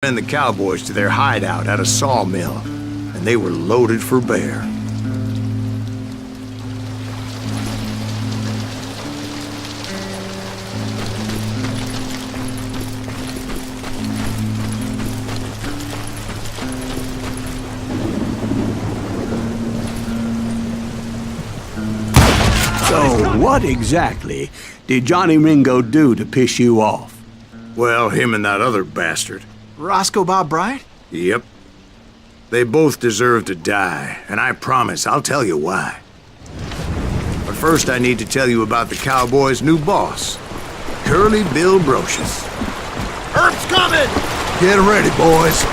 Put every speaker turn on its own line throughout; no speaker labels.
and the cowboys to their hideout at a sawmill, and they were loaded for bear.
So, what exactly did Johnny Ringo do to piss you off?
Well, him and that other bastard.
Roscoe Bob Bryant?
Yep. They both deserve to die, and I promise I'll tell you why. But first I need to tell you about the Cowboys' new boss, Curly Bill Brocious.
Earth's coming!
Get ready, boys.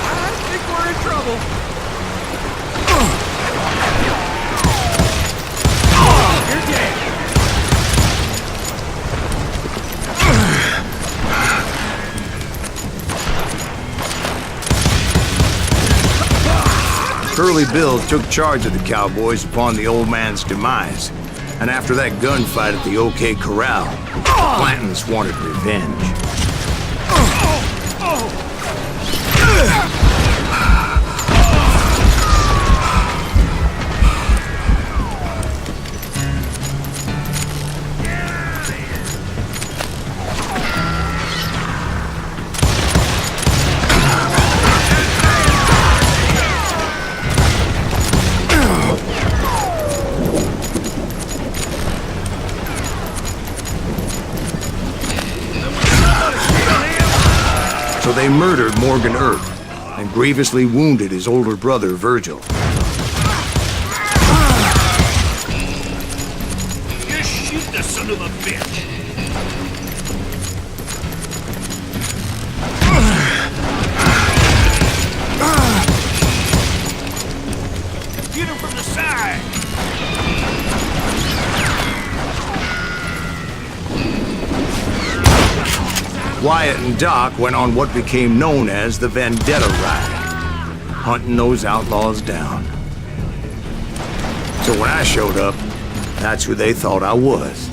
I think we're in trouble. You're dead.
Curly Bill took charge of the Cowboys upon the old man's demise, and after that gunfight at the OK Corral, Plantons wanted revenge. So they murdered Morgan Earp and grievously wounded his older brother, Virgil.
You shoot the son of a bitch! Get him from the side!
Wyatt and Doc went on what became known as the Vendetta Ride, hunting those outlaws down. So when I showed up, that's who they thought I was.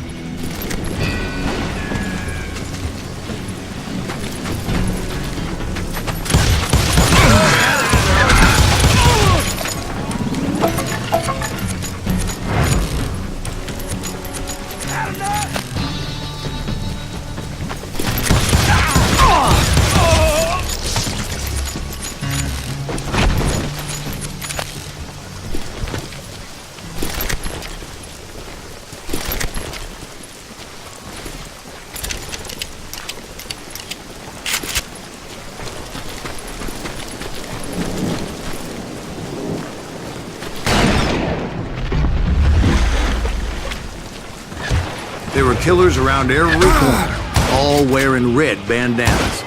There were killers around every corner, all wearing red bandanas.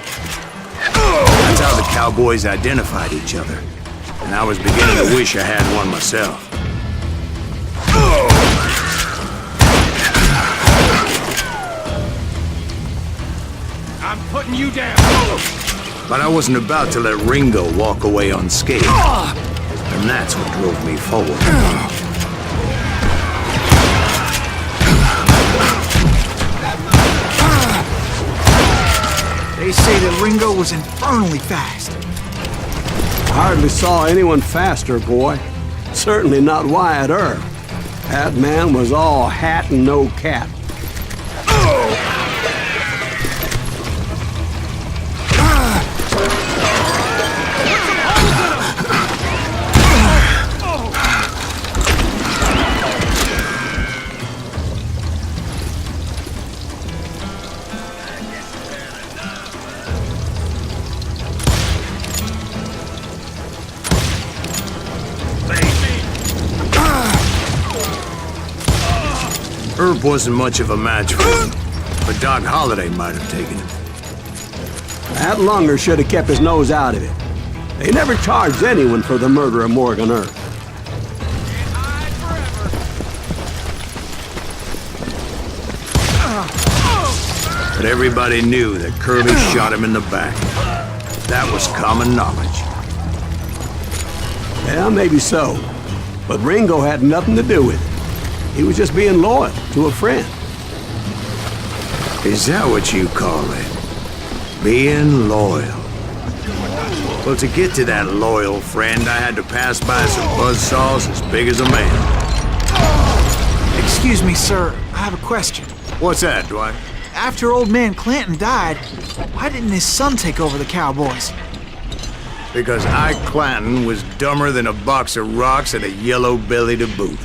That's how the Cowboys identified each other, and I was beginning to wish I had one myself.
I'm putting you down!
But I wasn't about to let Ringo walk away unscathed, and that's what drove me forward.
They say that Ringo was infernally fast.
I hardly saw anyone faster, boy. Certainly not Wyatt Earp. That man was all hat and no cap.
Earp wasn't much of a match for him, but Doc Holliday might have taken him.
That lunger should have kept his nose out of it. They never charged anyone for the murder of Morgan Earp.
But everybody knew that Curly shot him in the back. That was common knowledge.
Yeah, maybe so. But Ringo had nothing to do with it. He was just being loyal to a friend.
Is that what you call it? Being loyal? Well, to get to that loyal friend, I had to pass by some buzzsaws as big as a man.
Excuse me, sir. I have a question.
What's that, Dwight?
After old man Clanton died, why didn't his son take over the cowboys?
Because Ike Clanton was dumber than a box of rocks and a yellow belly to boot.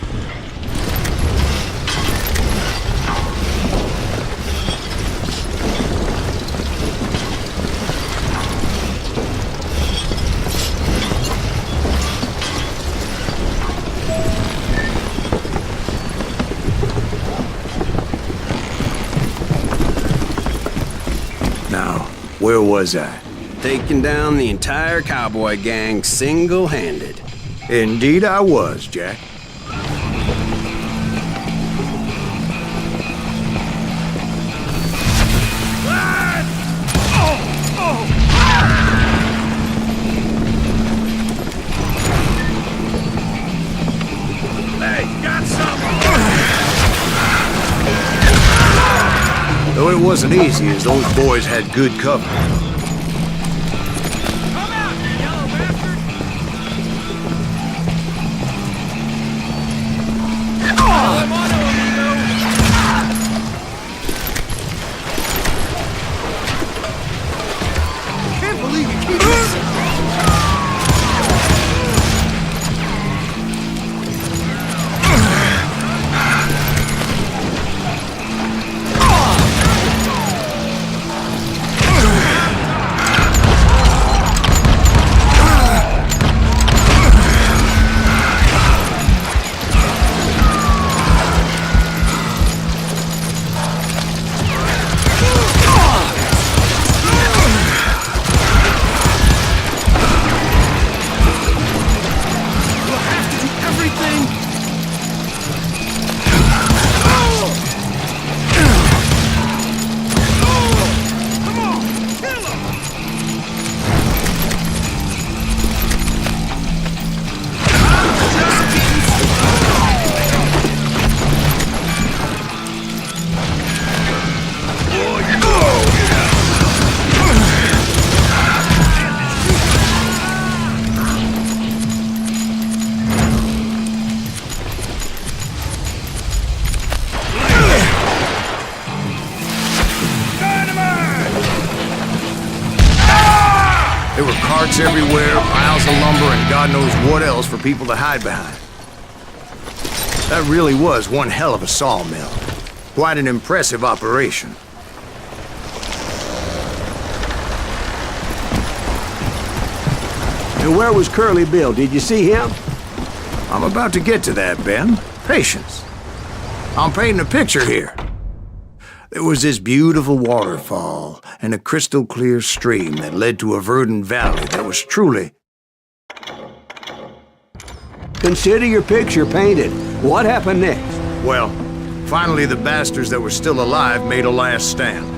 Now, where was I?
Taking down the entire cowboy gang single-handed.
Indeed I was, Jack.
Hey, got some!
Though it wasn't easy, as those boys had good cover.
Come out, you yellow bastard! Oh, I'm on him,
Can't believe you keep this.
There were carts everywhere, piles of lumber, and God knows what else for people to hide behind. That really was one hell of a sawmill. Quite an impressive operation.
And where was Curly Bill? Did you see him?
I'm about to get to that, Ben. Patience. I'm painting a picture here. There was this beautiful waterfall and a crystal clear stream that led to a verdant valley that was truly...
Consider your picture painted. What happened next?
Well, finally the bastards that were still alive made a last stand.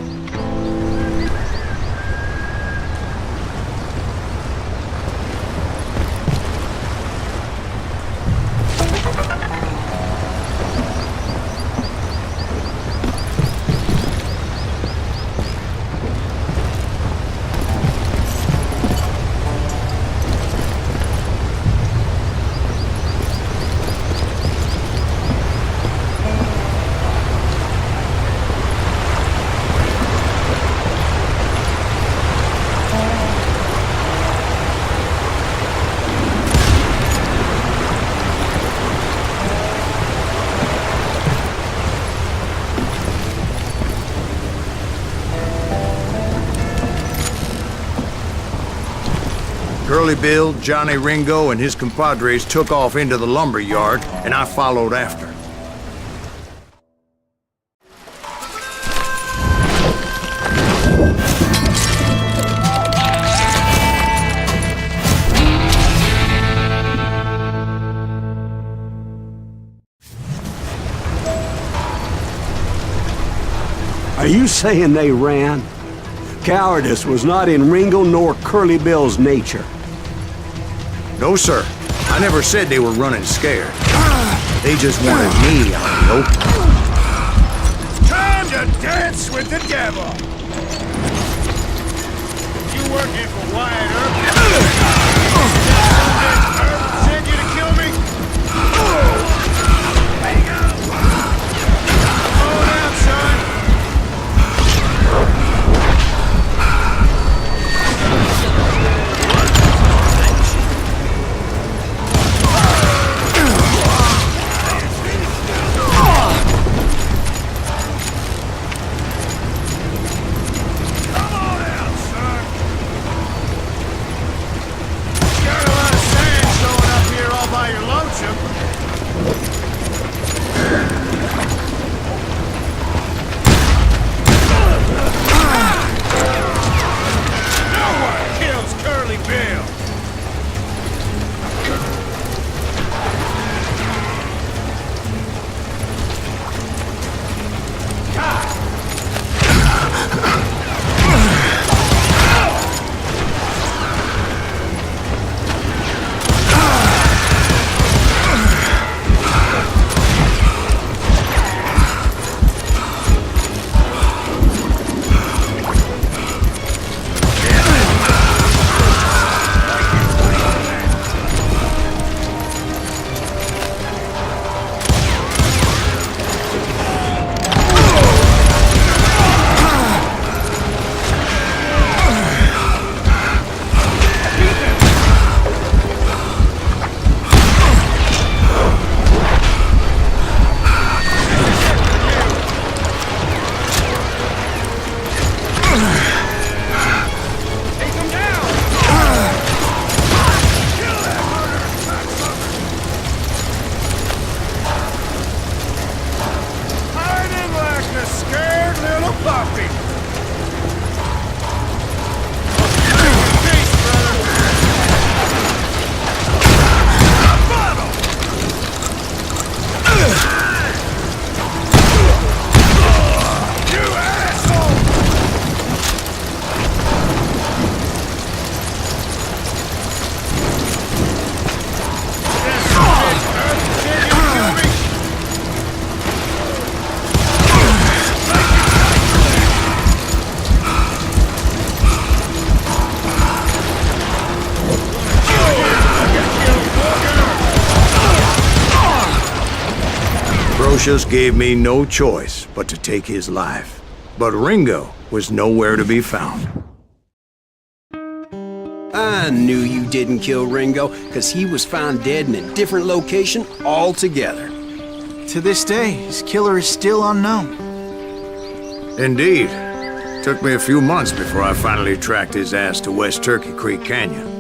Curly Bill, Johnny Ringo, and his compadres took off into the lumber yard, and I followed after.
Are you saying they ran? Cowardice was not in Ringo nor Curly Bill's nature.
No, sir. I never said they were running scared. They just wanted me out in the open.
Time to dance with the devil! You working for Wyatt Earp? Earp sent you to kill me? Hold out, son!
Just gave me no choice but to take his life. But Ringo was nowhere to be found.
I knew you didn't kill Ringo, because he was found dead in a different location altogether.
To this day, his killer is still unknown.
Indeed. Took me a few months before I finally tracked his ass to West Turkey Creek Canyon.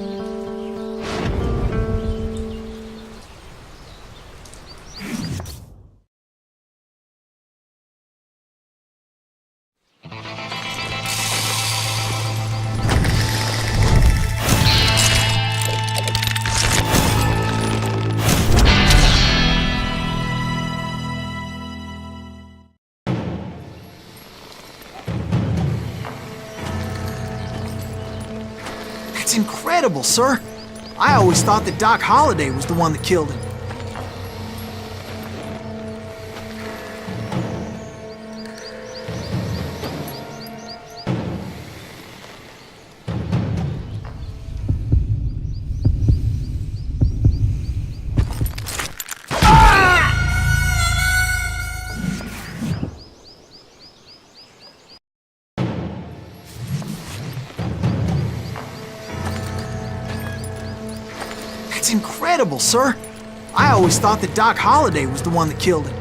That's incredible, sir. I always thought that Doc Holliday was the one that killed him. That's incredible, sir. I always thought that Doc Holliday was the one that killed him.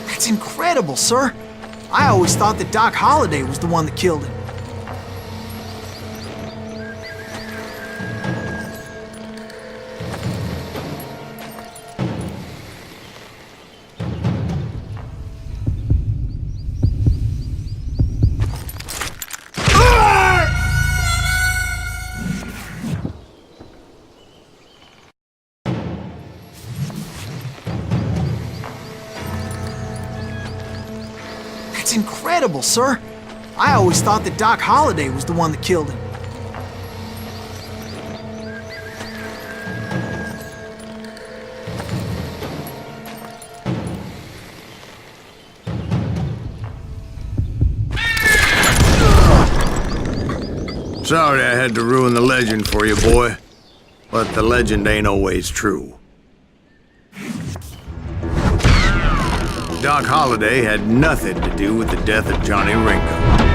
That's incredible, sir. I always thought that Doc Holliday was the one that killed him. That's incredible, sir. I always thought that Doc Holliday was the one that killed him.
Sorry I had to ruin the legend for you, boy. But the legend ain't always true. Doc Holliday had nothing to do with the death of Johnny Ringo.